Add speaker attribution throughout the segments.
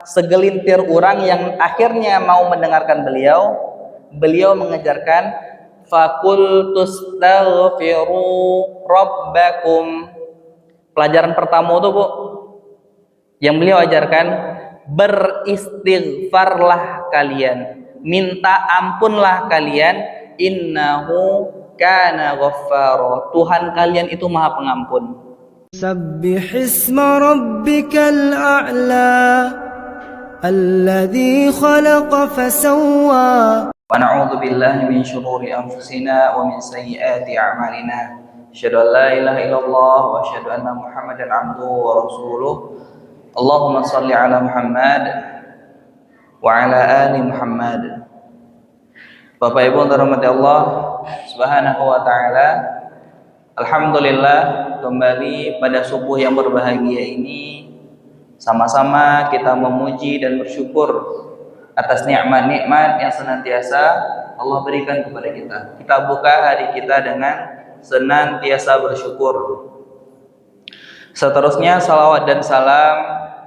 Speaker 1: segelintir orang yang akhirnya mau mendengarkan beliau mengajarkan fakultustaghfiru rabbakum. Pelajaran pertama itu Bu, yang beliau ajarkan, beristighfarlah kalian, minta ampunlah kalian, innahu kana ghaffara, Tuhan kalian itu maha pengampun.
Speaker 2: Sabbih isma rabbikal a'la alladzi khalaqa fasawwa.
Speaker 1: Wa na'udzu billahi min syururi anfusina wa min sayyiati a'malina. Asyhadu an la ilaha illallah wa asyhadu anna Muhammadan abduhu wa rasuluh. Allahumma shalli ala Muhammad wa ala ali Muhammad. Bapak Ibu dirahmati Allah Subhanahu wa taala. Alhamdulillah, kembali pada subuh yang berbahagia ini sama-sama kita memuji dan bersyukur atas nikmat-nikmat yang senantiasa Allah berikan kepada kita. Kita buka hari kita dengan senantiasa bersyukur. Seterusnya salawat dan salam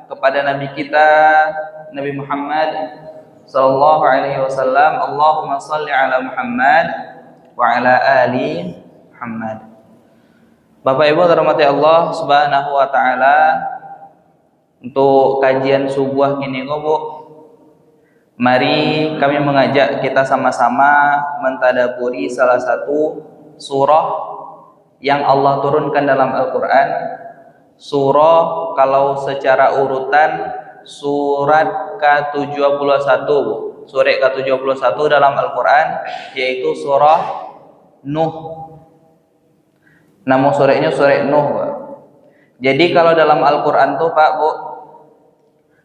Speaker 1: kepada Nabi kita Nabi Muhammad sallallahu alaihi wasallam. Allahumma shalli ala Muhammad wa ala ali Muhammad. Bapak Ibu dirahmati Allah Subhanahu wa taala, untuk kajian subuh ini Bu, mari kami mengajak kita sama-sama mentadaburi salah satu surah yang Allah turunkan dalam Al-Qur'an. Surah kalau secara urutan surat ke-71 Bu. Surat ke-71 dalam Al-Qur'an yaitu surah Nuh. Nama suratnya surat Nuh Pak. Jadi kalau dalam Al-Qur'an tuh Pak Bu,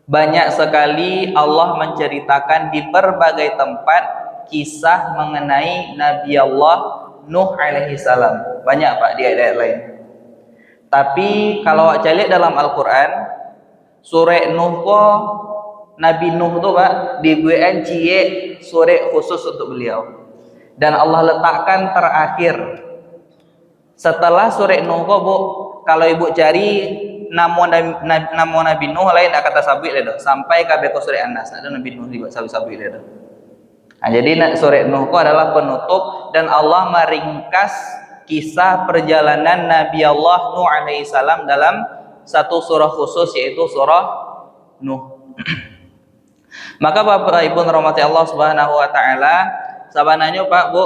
Speaker 1: banyak sekali Allah menceritakan di berbagai tempat kisah mengenai Nabi Allah Nuh alaihi salam. Banyak Pak di ayat-ayat lain. Tapi kalau saya lihat dalam Al-Quran, surah Nuh kok, Nabi Nuh itu Pak dibuatkan cie surah khusus untuk beliau, dan Allah letakkan terakhir setelah surah Nuh kok Bu. Kalau ibu cari nama Nabi Nuh lain ada kata sabit le sampai ke surah An-Nas ada Nabi Nuh juga sabit le. Nah, jadi surah Nuh kok adalah penutup, dan Allah meringkas kisah perjalanan Nabi Allah Nuh alaihi salam dalam satu surah khusus, yaitu surah Nuh. Maka Bapak Ibu rahmati Allah Subhanahu wa taala, sabananya Pak Bu,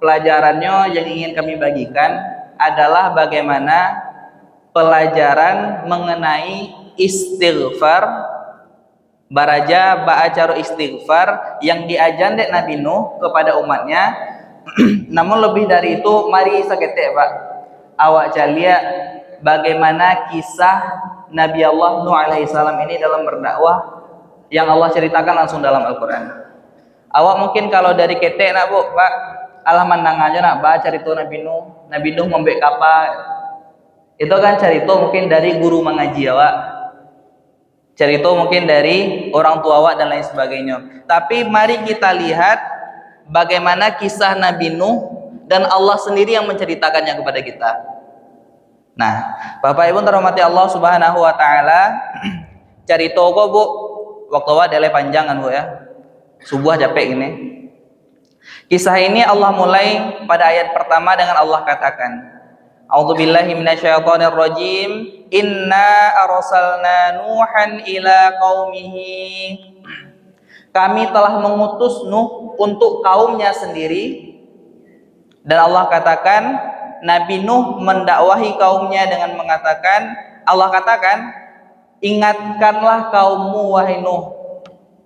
Speaker 1: pelajarannya yang ingin kami bagikan adalah bagaimana pelajaran mengenai istighfar, baraja ba'acaru istighfar yang diajarkan Nabi Nuh kepada umatnya. Namun lebih dari itu, mari saketek Pak awak calia bagaimana kisah Nabi Allah Nuh alaihi salam ini dalam berdakwah yang Allah ceritakan langsung dalam Al-Quran. Awak mungkin kalau dari ketek nak Bu Pak, alaman nang aja nak baca cerita Nabi Nuh membek kapal. Itu kan cerita mungkin dari guru mengaji awak, cerita mungkin dari orang tua awak dan lain sebagainya. Tapi mari kita lihat bagaimana kisah Nabi Nuh dan Allah sendiri yang menceritakannya kepada kita. Nah, Bapak Ibu terhormati Allah Subhanahu wa taala, cerita kok Bu, waktu awak dele panjangan Bu ya. Subuh capek ini. Kisah ini Allah mulai pada ayat pertama dengan Allah katakan, A'udzubillahi minasyaitonirrajim. Inna arsalna Nuhan ila qaumihi. Kami telah mengutus Nuh untuk kaumnya sendiri. Dan Allah katakan, Nabi Nuh mendakwahi kaumnya dengan mengatakan, Allah katakan, ingatkanlah kaummu wahai Nuh,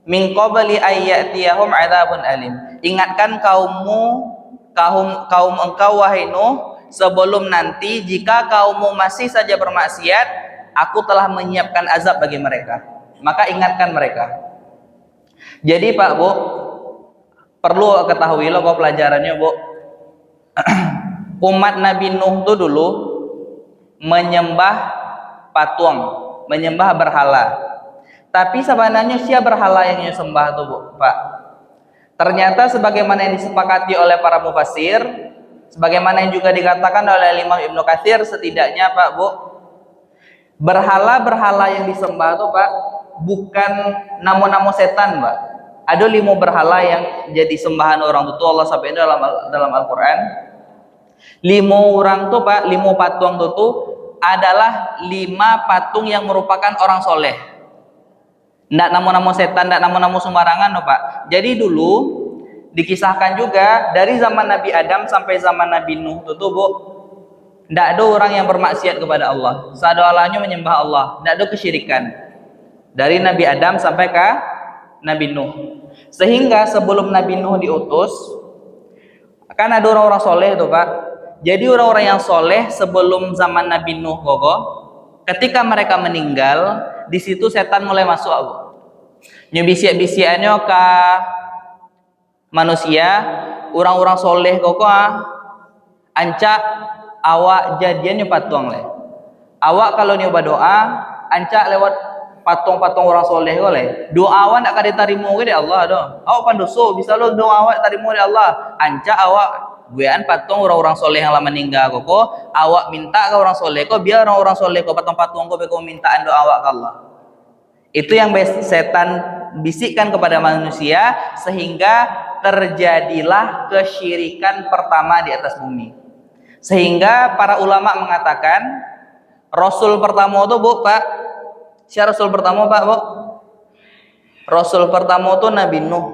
Speaker 1: min qabli ayyatiyahum adzabun alim. Ingatkan kaum engkau wahai Nuh, sebelum nanti jika kaummu masih saja bermaksiat, aku telah menyiapkan azab bagi mereka. Maka ingatkan mereka. Jadi Pak Bu, perlu ketahui lo kok pelajarannya Bu. Umat Nabi Nuh itu dulu menyembah patung, menyembah berhala. Tapi sebenarnya siapa berhala yang disembah itu Bu Pak? Ternyata sebagaimana yang disepakati oleh para mufassir, sebagaimana yang juga dikatakan oleh Imam Ibnu Katsir, setidaknya Pak Bu, berhala-berhala yang disembah itu Pak bukan namo-namo setan, Pak. Ada 5 berhala yang jadi sembahan orang itu Allah sampaikan dalam Al-Qur'an. 5 orang tuh, Pak, 5 patung tuh adalah 5 patung yang merupakan orang soleh. Ndak namo-namo setan, ndak namo-namo sembarangan, no, Pak. Jadi dulu dikisahkan juga dari zaman Nabi Adam sampai zaman Nabi Nuh tuh, Bu, ndak ada orang yang bermaksiat kepada Allah. Seadalanya menyembah Allah, ndak ada kesyirikan. Dari Nabi Adam sampai ke Nabi Nuh. Sehingga sebelum Nabi Nuh diutus, kan ada orang-orang soleh tuh, Pak. Jadi orang-orang yang soleh sebelum zaman Nabi Nuh ketika mereka meninggal, di situ setan mulai masuk, Bu. Nyebisiak-bisiannya ke manusia, orang-orang soleh ancak awak jadian nyoba tuang le. Awak kalau nyoba doa, ancak lewat patung-patung orang soleh le. Doa awak nak kada diterima ke Allah doh. Awak pandoso bisa lo doa awak terima oleh Allah. Ancak awak buan patung orang-orang soleh yang lama meninggal awak minta ke orang soleh biar orang-orang soleh patung-patung beko mintaan doa awak ke Allah. Itu yang setan bisikkan kepada manusia sehingga terjadilah kesyirikan pertama di atas bumi. Sehingga para ulama mengatakan Rasul pertama itu, Bu, Pak, siapa Rasul pertama, Pak, Bu? Rasul pertama itu Nabi Nuh.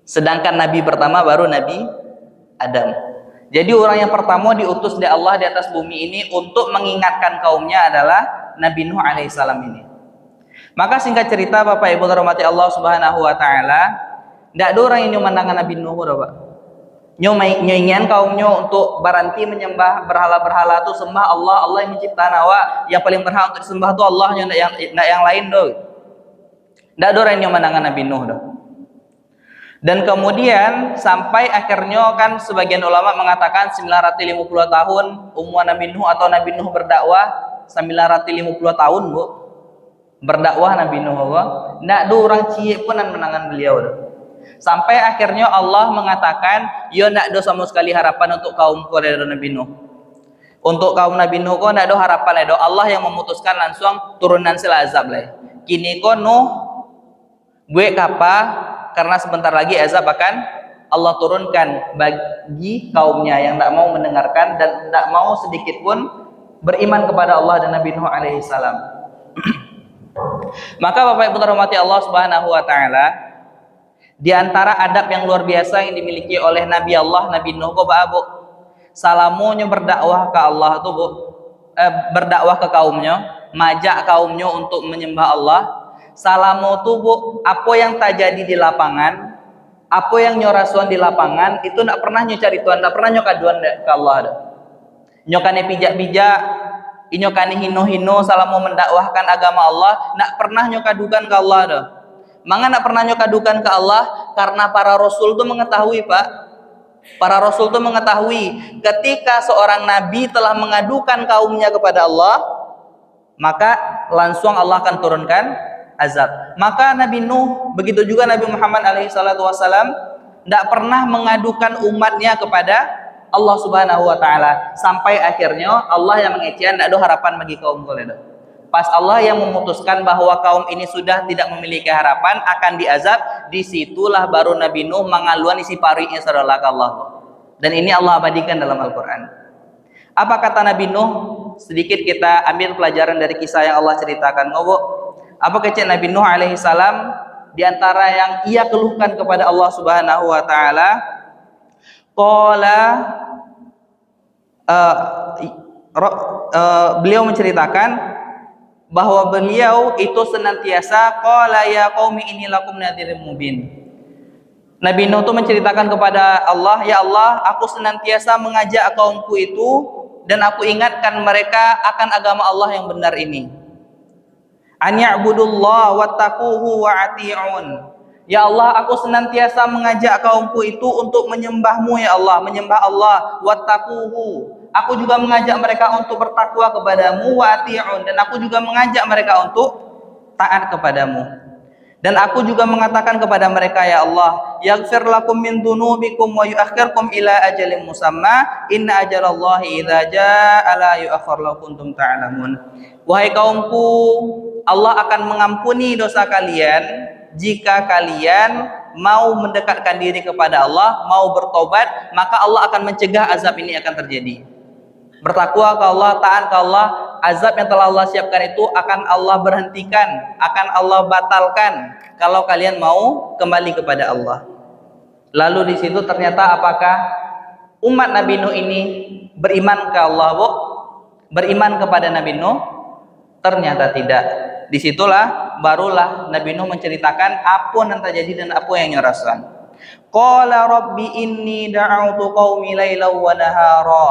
Speaker 1: Sedangkan Nabi pertama baru Nabi Adam. Jadi orang yang pertama diutus oleh Allah di atas bumi ini untuk mengingatkan kaumnya adalah Nabi Nuh alaihissalam ini. Maka singkat cerita, Bapak Ibu rahmati Allah Subhanahu wa taala, tidak ada orang yang memandangkan Nabi Nuh, Pak. Nyoingan kaumnya untuk berhenti menyembah berhala-berhala itu, sembah Allah, Allah yang menciptakan awak, yang paling berhak untuk disembah itu Allah, yang lain doh. Tidak ada orang yang memandangkan Nabi Nuh doh. Dan kemudian sampai akhirnya kan sebagian ulama mengatakan 950 tahun umur Nabi Nuh atau Nabi Nuh berdakwah 950 tahun, Bu. Berdakwah Nabi Nuh, tidak ada orang ciek pun yang menangan beliau doh. Sampai akhirnya Allah mengatakan, ya tidak ada sama sekali harapan untuk kaum dari Nabi Nuh. Untuk kaum Nabi Nuh tidak ada harapan le. Allah yang memutuskan langsung turunan sila azab le. Kini Nuh gue kapa karena sebentar lagi azab akan Allah turunkan bagi kaumnya yang tidak mau mendengarkan dan tidak mau sedikit pun beriman kepada Allah dan Nabi Nuh alaihi salam. Maka Bapak Ibu rahmati Allah Subhanahu wa taala, di antara adab yang luar biasa yang dimiliki oleh Nabi Allah Nabi Nuh Bu, salamunya berdakwah ke Allah tuh, Bu, berdakwah ke kaumnya, majak kaumnya untuk menyembah Allah. Salamu tuh, Bu, apa yang terjadi di lapangan, apa yang nyorasuan di lapangan itu tidak pernah nyocari Tuhan, tidak pernah nyokaduan ke Allah. Nyokane pijak-pijak, nyokane hino-hino, salamu mendakwahkan agama Allah, tidak pernah nyokadukan ke Allah dah. Maka tidak pernah nyokadukan ke Allah karena para Rasul itu mengetahui, Pak. Para Rasul itu mengetahui ketika seorang Nabi telah mengadukan kaumnya kepada Allah, maka langsung Allah akan turunkan azab. Maka Nabi Nuh, begitu juga Nabi Muhammad alaihissalam tidak pernah mengadukan umatnya kepada Allah Subhanahu wa taala sampai akhirnya Allah yang mengecewakan, tidak ada harapan bagi kaum kalian. Pas Allah yang memutuskan bahwa kaum ini sudah tidak memiliki harapan akan diazab, disitulah baru Nabi Nuh mengaluan isi parinya saudara Allah. Dan ini Allah abadikan dalam Al-Quran. Apa kata Nabi Nuh? Sedikit kita ambil pelajaran dari kisah yang Allah ceritakan. Apa kecil Nabi Nuh alaihi salam di antara yang ia keluhkan kepada Allah Subhanahu wa taala? Beliau menceritakan bahwa beliau itu senantiasa qala ya qaumi inni lakum nadhirum mubin. Nabi Nuh itu menceritakan kepada Allah, ya Allah, aku senantiasa mengajak kaumku itu dan aku ingatkan mereka akan agama Allah yang benar ini. An ya'budullah wattaquhu wa ati'un. Ya Allah, aku senantiasa mengajak kaumku itu untuk menyembahmu ya Allah, menyembah Allah, wattaquhu. Aku juga mengajak mereka untuk bertakwa kepadamu, wa ati'un, dan aku juga mengajak mereka untuk taat kepadamu. Dan aku juga mengatakan kepada mereka, ya Allah, yaghfir lakum min dunubikum wa yuakhirkum ila ajalin musamma, inna ajalallahi idza jaa la yuakhkhar law kuntum ta'lamun. Wahai kaumku, Allah akan mengampuni dosa kalian jika kalian mau mendekatkan diri kepada Allah, mau bertobat, maka Allah akan mencegah azab ini akan terjadi. Bertakwa ke Allah, taat ke Allah, azab yang telah Allah siapkan itu akan Allah berhentikan, akan Allah batalkan kalau kalian mau kembali kepada Allah. Lalu di situ ternyata apakah umat Nabi Nuh ini beriman ke Allah, Bu? Beriman kepada Nabi Nuh? Ternyata tidak. Disitulah barulah Nabi Nuh menceritakan apa yang terjadi dan apa yang dia rasakan. Qala rabbi inni da'autu qaumi lailan wa nahara.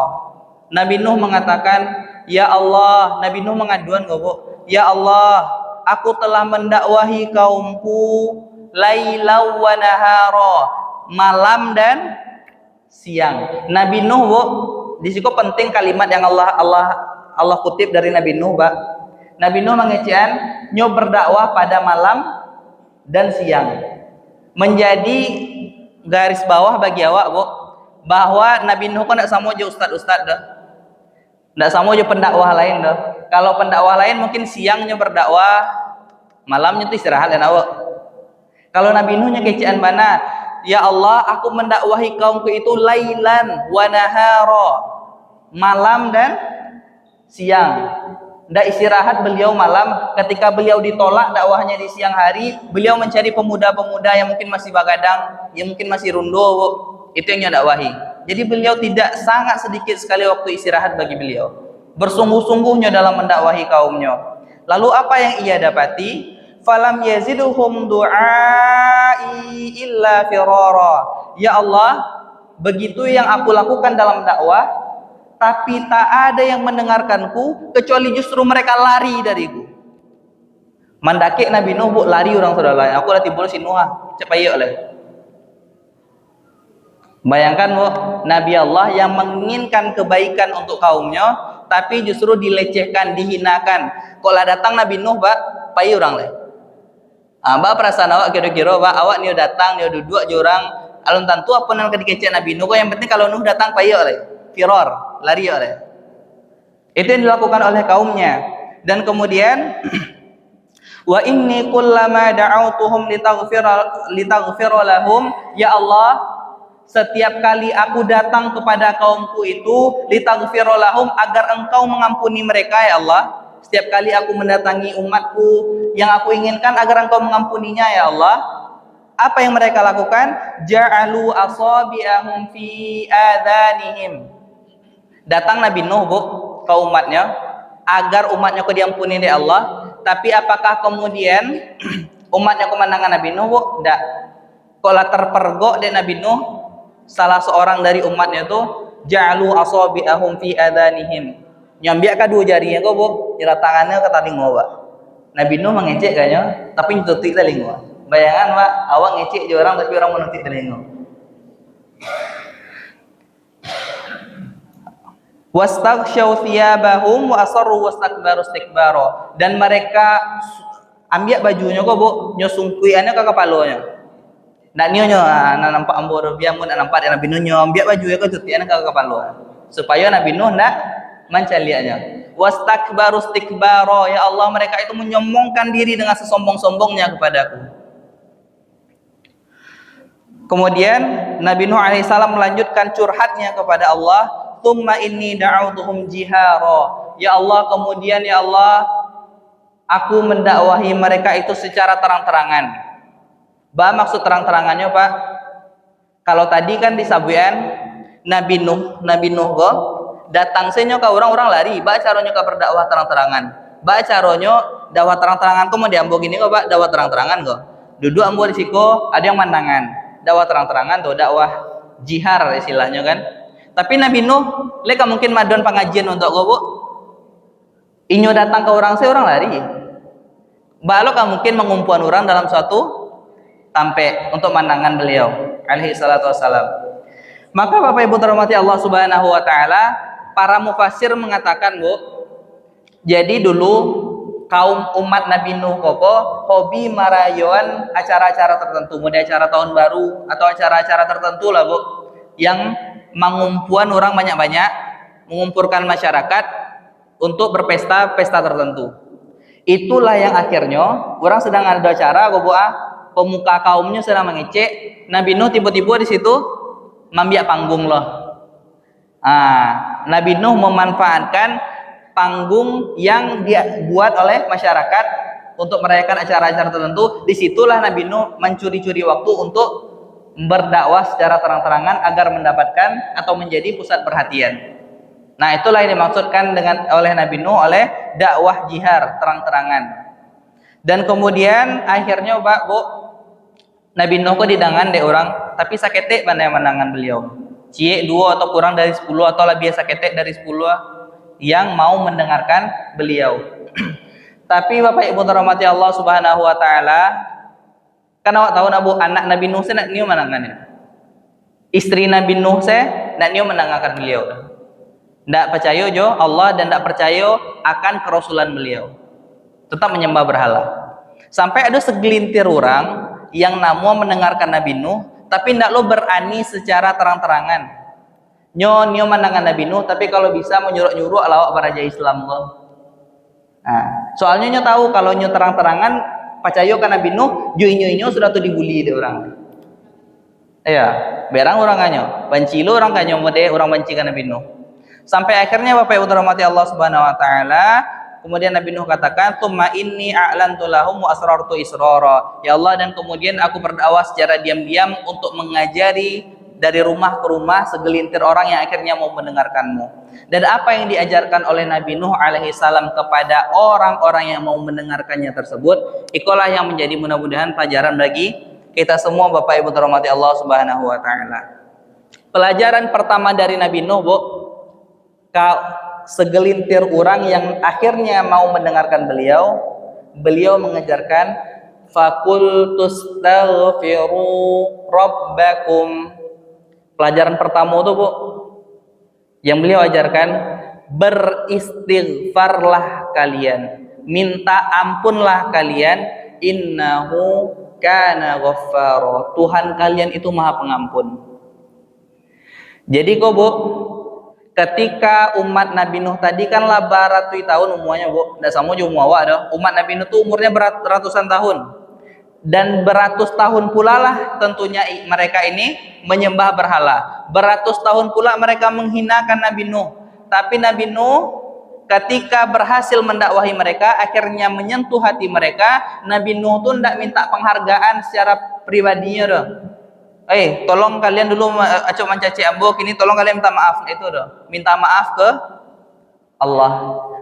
Speaker 1: Nabi Nuh mengatakan, ya Allah, Nabi Nuh mengaduan enggak, Bu? Ya Allah, aku telah mendakwahi kaumku lailan wa nahara, malam dan siang. Nabi Nuh, Bu, di situ penting kalimat yang Allah kutip dari Nabi Nuh, Pak. Nabi Nuh mengecehan nyo berdakwah pada malam dan siang. Menjadi garis bawah bagi awak, Bu, bahwa Nabi Nuh kan tidak sama aja ustad-ustad dah. Tidak sama aja pendakwah lain dah. Kalau pendakwah lain mungkin siangnya berdakwah, malamnya itu istirahat dan awak. Kalau Nabi Nuhnya kecehan mana? Ya Allah, aku mendakwahi kaumku itu lailan wa nahara, malam dan siang. Ndak istirahat beliau malam, ketika beliau ditolak dakwahnya di siang hari, beliau mencari pemuda-pemuda yang mungkin masih bagadang, yang mungkin masih rundo, itu yang dia dakwahi. Jadi beliau tidak, sangat sedikit sekali waktu istirahat bagi beliau. Bersungguh-sungguhnya dalam mendakwahi kaumnya. Lalu apa yang ia dapati? Falam yaziduhum du'ai illa firara. Ya Allah, begitu yang aku lakukan dalam dakwah, tapi tak ada yang mendengarkanku kecuali justru mereka lari dariku. Mandaki Nabi Nuh, Bu, lari orang saudara. Aku dah timbul si Nuh, cepai oleh. Bayangkan, Bu, Nabi Allah yang menginginkan kebaikan untuk kaumnya, tapi justru dilecehkan, dihinakan. Kalau datang Nabi Nuh, Pak, pai orang leh. Mbak perasaan awak kira-kira, Pak, awak ni datang, ni duduk je orang, alun tentu apa yang dikecek Nabi Nuh. Yang penting kalau Nuh datang pai oleh. Firor, lari oleh. Itu yang dilakukan oleh kaumnya. Dan kemudian wa inni kullama da'autuhum litaghfira lahum, ya Allah, setiap kali aku datang kepada kaumku itu litaghfira lahum, agar engkau mengampuni mereka, ya Allah. Setiap kali aku mendatangi umatku, yang aku inginkan agar engkau mengampuninya, ya Allah. Apa yang mereka lakukan? Ja'alu asabi'ahum fi adhanihim. Datang Nabi Nuh, Bu, ke umatnya agar umatnya kau diampuni oleh Allah. Tapi apakah kemudian umatnya kemandangan Nabi Nuh, Bu? Tidak. Kalau terpergok dari Nabi Nuh, salah seorang dari umatnya itu ja'alu asabi'ahum fi adhanihim. Nyambiak kedua jarinya kau, Bu, jalan tangannya ke telinga, Pak. Nabi Nuh mengecek kayaknya, tapi nutup telinga. Bayangan, Pak, awak ngecek je orang tapi orang menutup telinga. Wastaghsyaw thiyabahum wa asarru wastakbaru istikbara. Dan mereka ambil bajunya kok, Bu, nyosungkuiannya ke kepalanya. Nak nyonya nampak ambor biamun nampak Nabi Nuh ambil bajunya ke tutiannya ke kepala. Supaya Nabi Nuh nak mencaliannya. Wastakbaru istikbara, ya Allah, mereka itu menyombongkan diri dengan sesombong-sombongnya kepadaku. Kemudian Nabi Nuh alaihissalam melanjutkan curhatnya kepada Allah. Tsumma inni da'autuhum jihara. Ya Allah, kemudian ya Allah, aku mendakwahi mereka itu secara terang-terangan. Maksud terang-terangannya, Pak, kalau tadi kan di Sabuyan Nabi Nuh go datang senyo ke orang-orang lari, caranya ke berdakwah terang-terangan. Caranya dakwah terang-terangan tuh mau diambo gini kok, Pak, dakwah terang-terangan go. Duduk ambo di siko, ada yang mandangan. Dakwah terang-terangan tuh dakwah jihar istilahnya kan. Tapi Nabi Nuh, mereka mungkin madon pengajian untuk gue, Bu. Inyo datang ke orang saya, orang lari. Balok mungkin mengumpulan orang dalam suatu tampe untuk mandangan beliau, alaihi salatu wassalam. Maka Bapak Ibu terhormati Allah Subhanahu wa taala, para mufassir mengatakan, Bu, jadi dulu kaum umat Nabi Nuh koko hobi merayakan acara-acara tertentu, mulai acara tahun baru atau acara-acara tertentu lah, Bu, yang mengumpulan orang banyak-banyak, mengumpulkan masyarakat untuk berpesta-pesta tertentu. Itulah yang akhirnya orang sedang ada acara pemuka kaumnya sedang mengecek, Nabi Nuh tiba-tiba di situ mambiak panggung loh. Nabi Nuh memanfaatkan panggung yang dia buat oleh masyarakat untuk merayakan acara-acara tertentu. Disitulah Nabi Nuh mencuri-curi waktu untuk berdakwah secara terang-terangan agar mendapatkan atau menjadi pusat perhatian. Nah, itulah yang dimaksudkan oleh Nabi Nuh oleh dakwah jihar terang-terangan. Dan kemudian akhirnya Nabi Nuh kok didangan deh orang, tapi sakete pandai menangan beliau. Cie 2 atau kurang dari 10 atau lebih sakete dari 10 yang mau mendengarkan beliau. Tapi Bapak Ibu terhormati Allah Subhanahu wa taala, kan awak tahu anak Nabi Nuh nak niu menangannya. Istri Nabi Nuh nak niu menangakan beliau. Tidak percaya jo Allah dan tidak percaya akan kerasulan beliau, tetap menyembah berhala. Sampai ada segelintir orang yang namu mendengarkan Nabi Nuh, tapi tidak lo berani secara terang-terangan. Nyo mendengar Nabi Nuh, tapi kalau bisa menyuruh-nyuruh alawak beraja Islam lo. Soalnya nyo tahu kalau nyo terang-terangan percaya kan Nabi Nuh, nyo sudah tuh dibully deh orang. Iya, berang orang kanyo, banci lo orang kanyo mode orang banci kan Nabi Nuh. Sampai akhirnya Bapak Ibu dirahmati Allah Subhanahu wa taala, kemudian Nabi Nuh katakan, "Tsumma inni a'lantu lahum wa asrartu israra." Ya Allah, dan kemudian aku berdakwah secara diam-diam untuk mengajari dari rumah ke rumah segelintir orang yang akhirnya mau mendengarkanmu. Dan apa yang diajarkan oleh Nabi Nuh alaihi salam kepada orang-orang yang mau mendengarkannya tersebut, itulah yang menjadi mudah-mudahan pelajaran bagi kita semua Bapak Ibu dirahmati Allah Subhanahu wa taala. Pelajaran pertama dari Nabi Nuh, segelintir orang yang akhirnya mau mendengarkan beliau mengajarkan fakultustaghfiru rabbakum. Pelajaran pertama itu yang beliau ajarkan, beristighfarlah kalian, minta ampunlah kalian, innahu kana ghaffara, Tuhan kalian itu maha pengampun. Jadi ketika umat Nabi Nuh tadi kan lah baratui tahun umurnya tidak sama juga umur umat Nabi Nuh itu umurnya ratusan tahun, dan beratus tahun pula lah tentunya mereka ini menyembah berhala, beratus tahun pula mereka menghinakan Nabi Nuh. Tapi Nabi Nuh ketika berhasil mendakwahi mereka, akhirnya menyentuh hati mereka. Nabi Nuh tuh tidak minta penghargaan secara pribadinya doh. Tolong kalian dulu acok mencaci ambo, kini tolong kalian minta maaf. Itu doh, minta maaf ke Allah.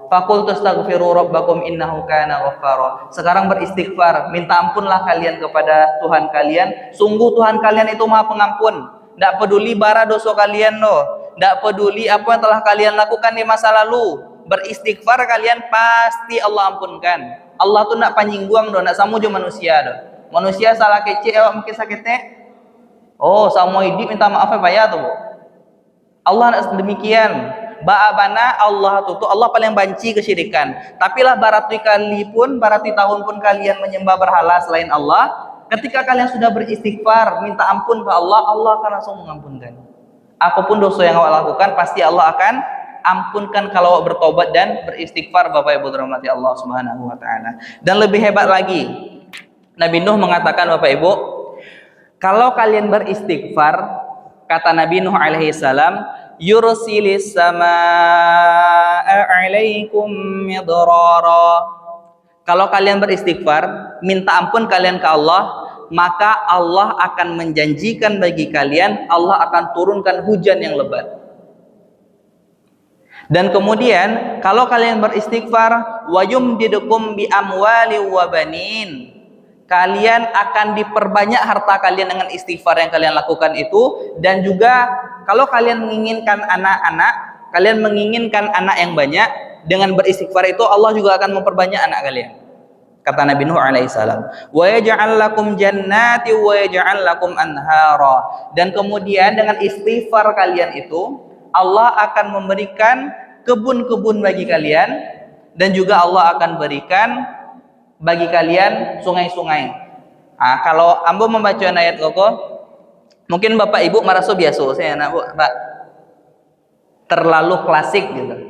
Speaker 1: Fakultustaghfiru rabbakum innahu kana ghaffara. Sekarang beristighfar, minta ampunlah kalian kepada Tuhan kalian. Sungguh Tuhan kalian itu maha pengampun. Tidak peduli bara dosa kalian loh, tidak peduli apa yang telah kalian lakukan di masa lalu. Beristighfar kalian pasti Allah ampunkan. Allah tuh tidak panyingguang doh, tidak sama juga manusia doh. Manusia salah kecil awak mungkin sakitnya. Sama hidup minta maaf ya tuh. Allah tidak demikian. Ba'abana Allah tuh Allah paling banci kesyirikan. Tapi lah baratui tahun pun kalian menyembah berhala selain Allah, ketika kalian sudah beristighfar, minta ampun ke Allah, Allah akan langsung mengampunkan. Apapun dosa yang awak lakukan, pasti Allah akan ampunkan kalau awak bertobat dan beristighfar Bapak Ibu dirahmati Allah Subhanahu wa taala. Dan lebih hebat lagi, Nabi Nuh mengatakan Bapak Ibu, kalau kalian beristighfar, kata Nabi Nuh alaihi salam, yursilis samaa alaikum midrara. Kalau kalian beristighfar, minta ampun kalian ke Allah, maka Allah akan menjanjikan bagi kalian, Allah akan turunkan hujan yang lebat. Dan kemudian kalau kalian beristighfar, wa yumdidukum bi amwali wa banin, kalian akan diperbanyak harta kalian dengan istighfar yang kalian lakukan itu. Dan juga kalau kalian menginginkan anak yang banyak, dengan beristighfar itu Allah juga akan memperbanyak anak kalian. Kata Nabi Nuh alaihi salam, wa yaj'al lakum jannati wa yaj'al lakum anhara. Dan kemudian dengan istighfar kalian itu, Allah akan memberikan kebun-kebun bagi kalian, dan juga Allah akan berikan bagi kalian sungai-sungai. Kalau ambo membaca ayat koko, mungkin Bapak Ibu merasa biasa, saya Pak terlalu klasik gitu.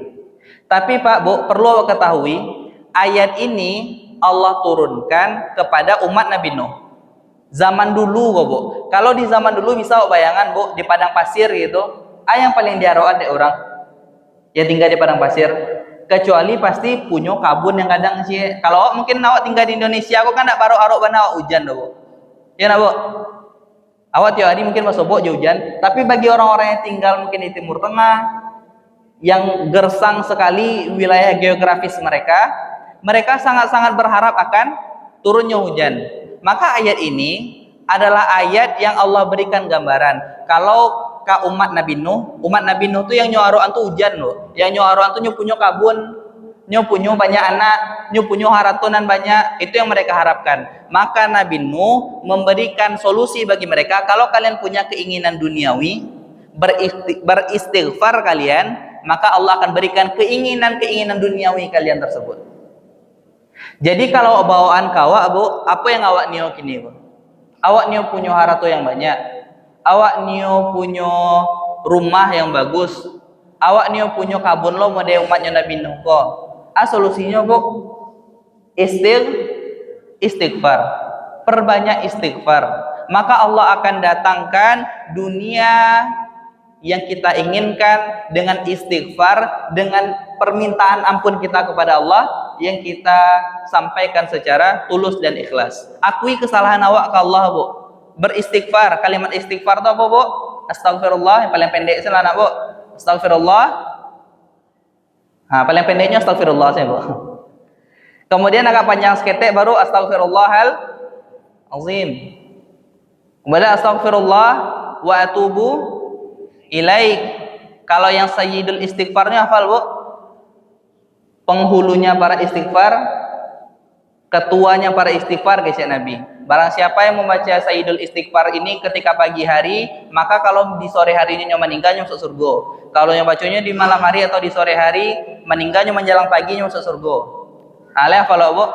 Speaker 1: Tapi Pak Bu, perlu ketahui, ayat ini Allah turunkan kepada umat Nabi Nuh. Zaman dulu kok, Bu. Kalau di zaman dulu bisa bayangan, Bu, di padang pasir gitu. Yang paling diaroan deh orang. Ya tinggal di padang pasir. Kecuali pasti punya kabun yang kadang sih. Kalau mungkin awak tinggal di Indonesia, aku kan nak baru arok bana hujan doh, Bu. Ya nak, Bu. Awak tiap hari mungkin masuk bo hujan, tapi bagi orang-orang yang tinggal mungkin di Timur Tengah, yang gersang sekali wilayah geografis mereka, mereka sangat-sangat berharap akan turunnya hujan. Maka ayat ini adalah ayat yang Allah berikan gambaran. Kalau ke umat Nabi Nuh itu yang nyuaruan tuh hujan loh. Yang nyuaruan tuh nyupunyo kabun, nyupunyo banyak anak, nyupunyo haratonan banyak. Itu yang mereka harapkan. Maka Nabi Nuh memberikan solusi bagi mereka. Kalau kalian punya keinginan duniawi, beristighfar kalian, maka Allah akan berikan keinginan-keinginan duniawi kalian tersebut. Jadi kalau bawaan kawa, Bu, apa yang awak nio kini, Bu? Awak nio punya harato yang banyak. Awak nio punya rumah yang bagus. Awak nio punya kabun lo model umatnya Nabi Nuh ko. Solusinya, Bu, istighfar. Perbanyak istighfar. Maka Allah akan datangkan dunia yang kita inginkan dengan istighfar, dengan permintaan ampun kita kepada Allah yang kita sampaikan secara tulus dan ikhlas. Akui kesalahan awak ke Allah, Bu. Beristighfar. Kalimat istighfar itu apa, Bu? Astagfirullah. Yang paling pendek sih lah, Bu. Astagfirullah. Paling pendeknya astagfirullah sih, Bu. Kemudian agak panjang seketek baru astagfirullahal azim. Kemudian astagfirullah wa atubu ilaik. Kalau yang sayyidul istighfarnya hafal, Bu? Penghulunya para istighfar, ketuanya para istighfar, guys ya Nabi. Barang siapa yang membaca sayyidul istighfar ini ketika pagi hari, maka kalau di sore harinya meninggalnya masuk surga. Kalau yang bacanya di malam hari atau di sore hari, meninggalnya menjelang paginya masuk surga. Alih hafal, Bu?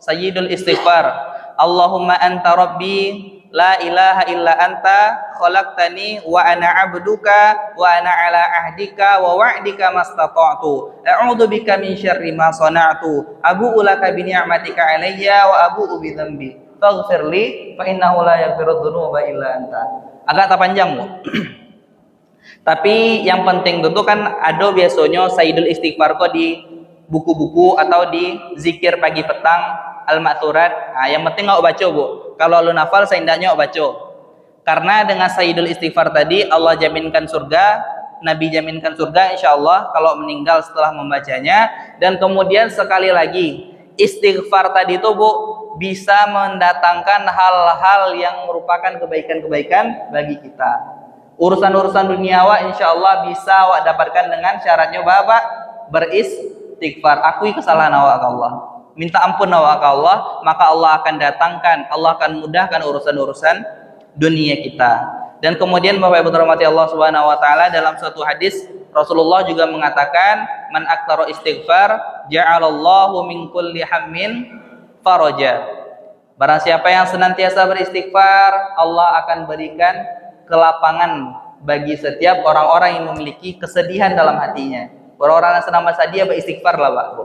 Speaker 1: Sayyidul istighfar. Allahumma anta rabbi la ilaha illa anta khalaqtani wa ana abduka wa ana ala ahdika wa wa'dika mastata'tu a'udzu bika min syarri ma sana'tu abu'u laka bi ni'matika alayya wa abu'u bi dzambi faghfirli fa innahu la yaghfiru dzunuba illa anta. Agak panjang, Bu. Tapi yang penting tentu kan ada biasanya sayyidul istighfar kok di buku-buku atau di zikir pagi petang al-ma'turat. Yang penting nggak baca, Bu. Kalau lu nafal seindahnya baca. Karena dengan sayyidul istighfar tadi Allah jaminkan surga, Nabi jaminkan surga insyaallah kalau meninggal setelah membacanya. Dan kemudian sekali lagi, istighfar tadi itu, Bu, bisa mendatangkan hal-hal yang merupakan kebaikan-kebaikan bagi kita. Urusan-urusan duniawa insyaallah bisa awak dapatkan dengan syaratnya Bapak beristighfar. Akui kesalahan awak ke Allah. Minta ampun awak ke Allah, maka Allah akan datangkan, Allah akan mudahkan urusan-urusan dunia kita. Dan kemudian Bapak Ibu dirahmati Allah Subhanahu wa taala, dalam suatu hadis Rasulullah juga mengatakan, "Man aktsara istighfar, ja'alallahu min kulli hammin faraja." Barang siapa yang senantiasa beristighfar, Allah akan berikan kelapangan bagi setiap orang-orang yang memiliki kesedihan dalam hatinya. Orang-orang yang sedang bersedih beristighfar lah, Pak, Bu.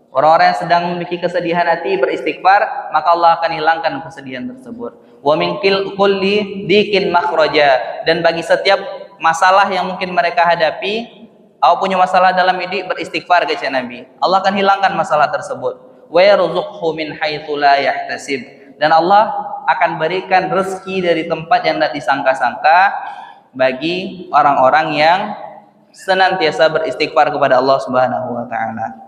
Speaker 1: Orang-orang yang sedang memiliki kesedihan hati beristighfar, maka Allah akan hilangkan kesedihan tersebut. Wa min kulli dikin makhraja. Dan bagi setiap masalah yang mungkin mereka hadapi, atau punya masalah dalam hidup, beristighfar, kata Nabi. Allah akan hilangkan masalah tersebut. Wa yarzuqhu min haitsu la yahtasib. Dan Allah akan berikan rezeki dari tempat yang tidak disangka-sangka bagi orang-orang yang senantiasa beristighfar kepada Allah Subhanahu wa taala.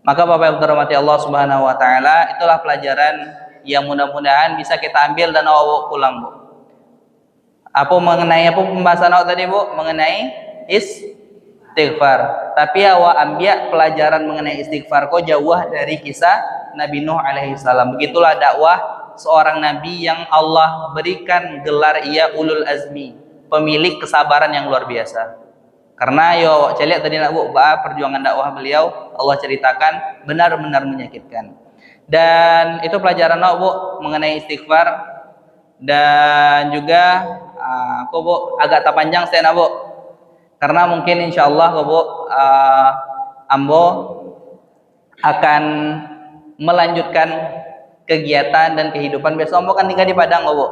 Speaker 1: Maka Bapak Ibu dirahmati Allah Subhanahu wa taala, itulah pelajaran yang mudah-mudahan bisa kita ambil dan bawa pulang, Bu. Mengenai pembahasan awak tadi, Bu? Mengenai istighfar. Tapi awak ambil pelajaran mengenai istighfar kok jauh dari kisah Nabi Nuh alaihi salam. Begitulah dakwah seorang nabi yang Allah berikan gelar ia ulul azmi, pemilik kesabaran yang luar biasa. Karena saya lihat tadi nak, Bu, perjuangan dakwah beliau Allah ceritakan benar-benar menyakitkan. Dan itu pelajaran nak, Bu, mengenai istighfar. Dan juga Bu, agak tak panjang saya nak, Bu. Karena mungkin insyaallah Bu, ambo akan melanjutkan kegiatan dan kehidupan. Biasa ambo kan tinggal di Padang Bu.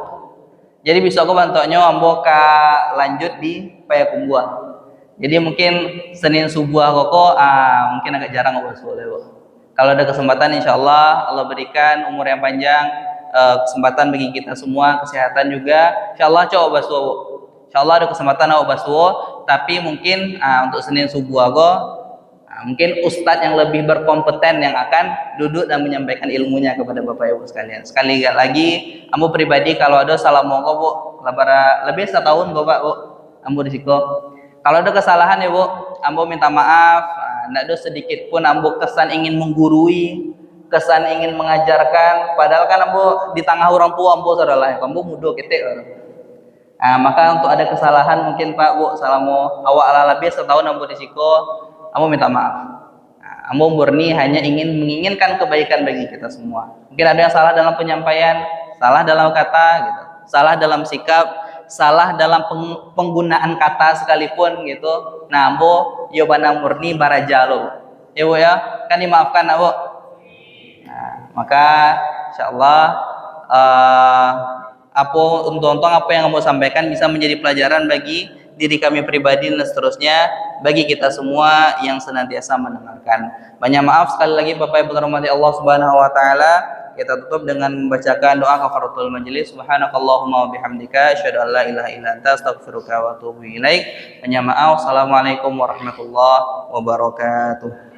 Speaker 1: Jadi bisa aku bantunya ambo ka lanjut di Payakumbuh. Jadi mungkin Senin subuh koko mungkin agak jarang ngobrol boleh Bu. Kalau ada kesempatan insya Allah Allah berikan umur yang panjang, kesempatan bagi kita semua, kesehatan juga. Insya Allah coba basuh Bu. Insya Allah ada kesempatan aku basuh, tapi mungkin untuk Senin subuh aku mungkin ustadz yang lebih berkompeten yang akan duduk dan menyampaikan ilmunya kepada Bapak Ibu sekalian. Sekali lagi, ambo pribadi kalau ada salah mongko Bu, lebih setahun Bapak Bu, ambo risiko. Kalau ada kesalahan ya Bu, ambo minta maaf. Tidak ada sedikit pun ambo kesan ingin menggurui, kesan ingin mengajarkan. Padahal kan ambo di tengah orang tua ambo saudara, ambo muda ketik. Maka untuk ada kesalahan mungkin Pak Bu, salamu awak ala lebih setahun ambo risiko, ambo minta maaf. Ambo murni hanya ingin menginginkan kebaikan bagi kita semua. Mungkin ada yang salah dalam penyampaian, salah dalam kata, gitu, salah dalam sikap, salah dalam penggunaan kata sekalipun gitu. Nah, ambo yobana murni barajalo. Ya Bu ya, kan dimaafkan Bu. Maka insyaallah apa yang ambo sampaikan bisa menjadi pelajaran bagi diri kami pribadi dan seterusnya bagi kita semua yang senantiasa mendengarkan. Banyak maaf sekali lagi Bapak Ibu rahmati Allah Subhanahu wa taala. Kita tutup dengan membacakan doa kafaratul majelis. Subhanakallahumma wa bihamdika asyhadu an la ilaha illa anta astaghfiruka wa atubu ilaik. Banyak maaf. Assalamualaikum warahmatullahi wabarakatuh.